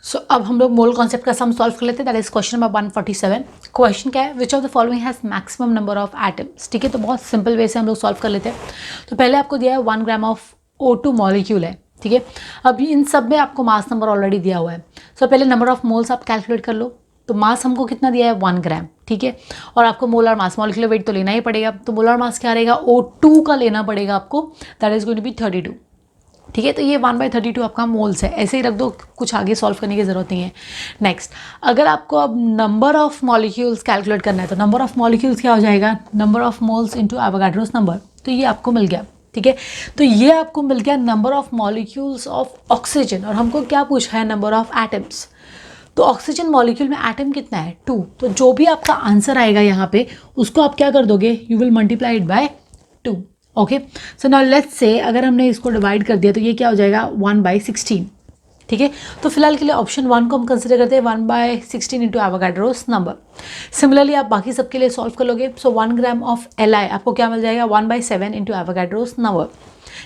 सो अब हम लोग मोल कॉन्सेप्ट का सम सॉल्व कर लेते हैं। That is question number 147। Question क्या है, which of the following has maximum number of atoms. ठीक है, तो बहुत सिंपल वे से हम लोग सॉल्व कर लेते हैं। तो पहले आपको दिया है 1 ग्राम ऑफ O2 मॉलिक्यूल है। ठीक है, अब इन सब में आपको मास नंबर ऑलरेडी दिया हुआ है। सो पहले नंबर ऑफ मोल्स आप कैलकुलेट कर लो। तो मास हमको कितना दिया है 1 ग्राम। ठीक है, और आपको मोलर मास, मॉलिक्यूलर वेट तो लेना ही पड़ेगा। तो मोलर मास क्या रहेगा, O2 का लेना पड़ेगा आपको। That is going to be 32। ठीक है, तो ये 1/32 आपका मोल्स है। ऐसे ही रख दो, कुछ आगे सॉल्व करने की ज़रूरत नहीं है। नेक्स्ट, अगर आपको अब नंबर ऑफ मॉलिक्यूल्स कैलकुलेट करना है तो नंबर ऑफ मॉलिक्यूल्स क्या हो जाएगा, number of moles into Avogadro's number. तो ये आपको मिल गया। ठीक है, तो ये आपको मिल गया number of molecules of oxygen. और हमको क्या पूछा है, नंबर ऑफ एटम्स। तो ऑक्सीजन मॉलिक्यूल में एटम कितना है, 2। तो जो भी आपका आंसर आएगा यहाँ पे, उसको आप क्या कर दोगे, you will multiply it by 2। Okay, so now let's say अगर हमने इसको डिवाइड कर दिया तो ये क्या हो जाएगा 1/16। ठीक है, तो फिलहाल के लिए ऑप्शन 1 को हम कंसिडर करते हैं 1/16 इंटू एवोगाड्रोस नंबर। सिमिलरली आप बाकी सबके लिए सॉल्व कर लोगे। सो 1 ग्राम ऑफ Li आपको क्या मिल जाएगा, 1/7 इंटू एवोगाड्रोस नंबर।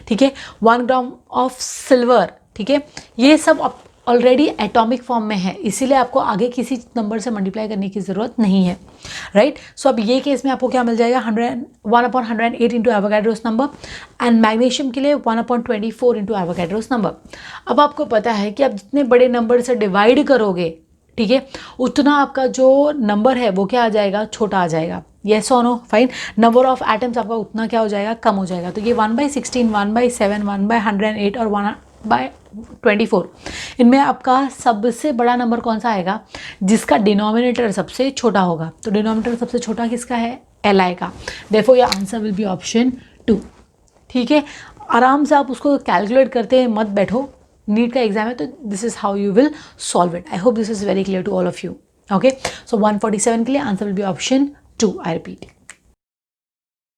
ठीक है, 1 ग्राम ऑफ सिल्वर। ठीक है, ये सब ऑलरेडी एटॉमिक फॉर्म में है, इसीलिए आपको आगे किसी नंबर से मल्टीप्लाई करने की ज़रूरत नहीं है। राइट, सो अब ये केस में आपको क्या मिल जाएगा, 1/108 into Avogadro's number. And magnesium के लिए 1/24 इंटू एवोगाड्रोस नंबर। अब आपको पता है कि आप जितने बड़े नंबर से डिवाइड करोगे, ठीक है, उतना आपका जो नंबर है वो क्या आ जाएगा, छोटा आ जाएगा। येस और no, fine. Number of atoms आपका उतना क्या हो जाएगा, कम हो जाएगा। तो ये 1/16, 1/7, 1/108 और 1/24, इनमें आपका सबसे बड़ा नंबर कौन सा आएगा, जिसका डिनोमिनेटर सबसे छोटा होगा। तो डिनोमिनेटर सबसे छोटा किसका है, Li का। Therefore your answer will be option 2। ठीक है, आराम से आप उसको कैलकुलेट करते मत बैठो, नीट का एग्जाम है तो this is how you will solve it. I hope this is very clear to all of you. Okay, so 147 के लिए answer will be option 2। I repeat.